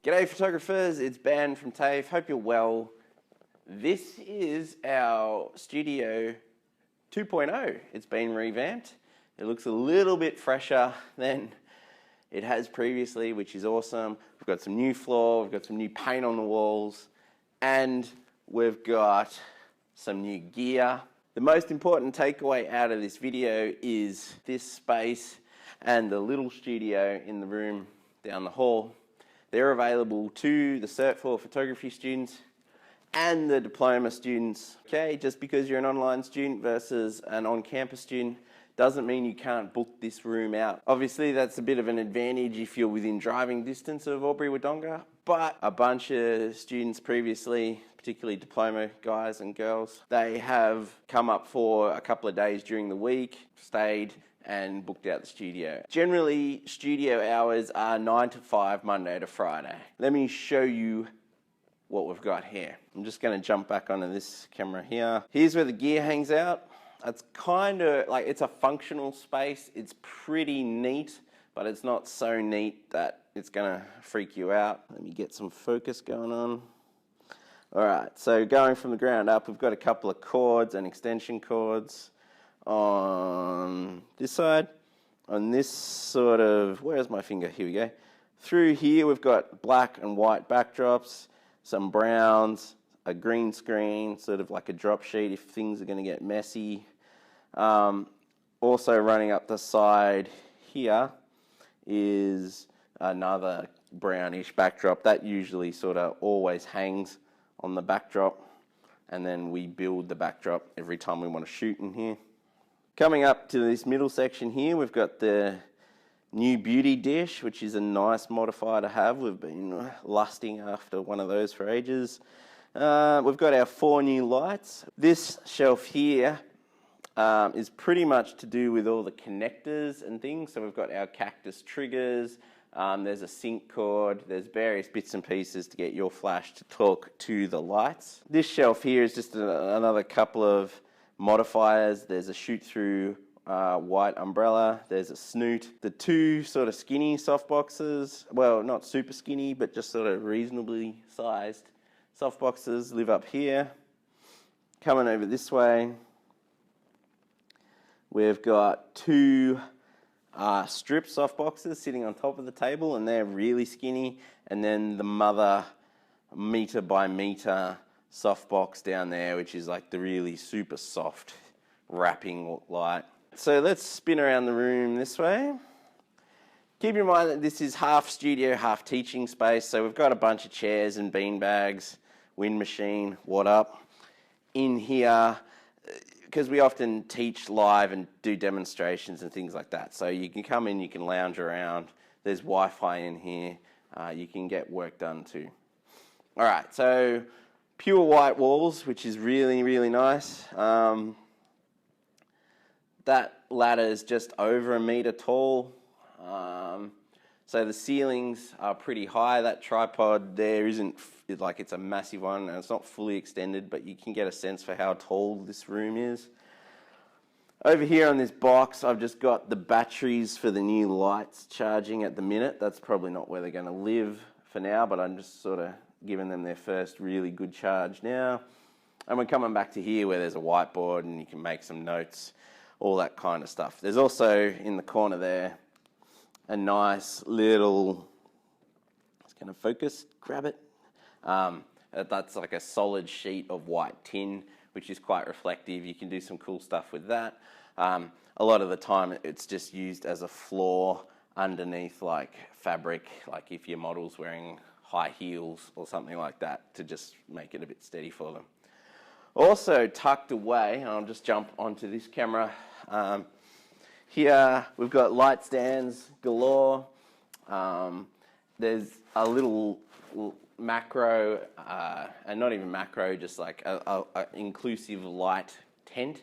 G'day photographers, it's Ben from TAFE, hope you're well. This is our Studio 2.0. It's been revamped. It looks a little bit fresher than it has previously, which is awesome. We've got some new floor, we've got some new paint on the walls, and we've got some new gear. The most important takeaway out of this video is this space and the little studio in the room down the hall. They're available to the Cert 4 photography students and the diploma students. Okay, just because you're an online student versus an on-campus student doesn't mean you can't book this room out. Obviously, that's a bit of an advantage if you're within driving distance of Albury Wodonga, but a bunch of students previously, particularly diploma guys and girls, they have come up for a couple of days during the week, stayed, and booked out the studio. Generally, studio hours are 9 to 5, Monday to Friday. Let me show you what we've got here. I'm just going to jump back onto this camera here. Here's where the gear hangs out. It's kind of like, it's a functional space. It's pretty neat, but it's not so neat that it's going to freak you out. Let me get some focus going on. All right, so going from the ground up, we've got a couple of cords and extension cords on this side. On this sort of, where's my finger? Here we go. Through here, we've got black and white backdrops, some browns, a green screen, sort of like a drop sheet if things are going to get messy. Also running up the side here is another brownish backdrop. That usually sort of always hangs on the backdrop, and then we build the backdrop every time we want to shoot in here. Coming up to this middle section here, we've got the new beauty dish, which is a nice modifier to have. We've been lusting after one of those for ages. We've got our 4 new lights. This shelf here is pretty much to do with all the connectors and things. So we've got our cactus triggers, there's a sync cord, there's various bits and pieces to get your flash to talk to the lights. This shelf here is just another couple of modifiers. There's a shoot-through white umbrella, there's a snoot. The 2 sort of skinny softboxes, well, not super skinny, but just sort of reasonably sized softboxes live up here. Coming over this way, we've got 2 strip softboxes sitting on top of the table, and they're really skinny. And then the mother meter by meter softbox down there, which is like the really super soft wrapping light. So let's spin around the room this way. Keep in mind that this is half studio, half teaching space. So we've got a bunch of chairs and bean bags, wind machine, what up, in here, because we often teach live and do demonstrations and things like that. So you can come in, you can lounge around. There's Wi-Fi in here. You can get work done too. All right, so pure white walls, which is really, really nice. That ladder is just over 1 meter tall. So the ceilings are pretty high. That tripod there isn't like, it's a massive one and it's not fully extended, but you can get a sense for how tall this room is. Over here on this box, I've just got the batteries for the new lights charging at the minute. That's probably not where they're going to live for now, but I'm just sort of giving them their first really good charge now. And we're coming back to here where there's a whiteboard and you can make some notes, all that kind of stuff. There's also in the corner there a nice little, it's going to focus, grab it. That's like a solid sheet of white tin, which is quite reflective. You can do some cool stuff with that. A lot of the time it's just used as a floor underneath like fabric, like if your model's wearing high heels or something like that, to just make it a bit steady for them. Also tucked away, and I'll just jump onto this camera. Here we've got light stands galore. There's a little macro, and not even macro, just like a inclusive light tent.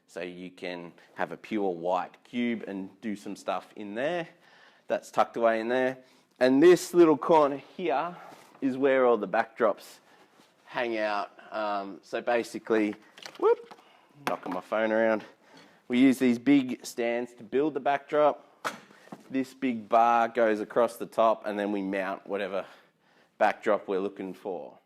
So you can have a pure white cube and do some stuff in there. That's tucked away in there. And this little corner here is where all the backdrops hang out. So basically, whoop, knocking my phone around. We use these big stands to build the backdrop. This big bar goes across the top, and then we mount whatever backdrop we're looking for.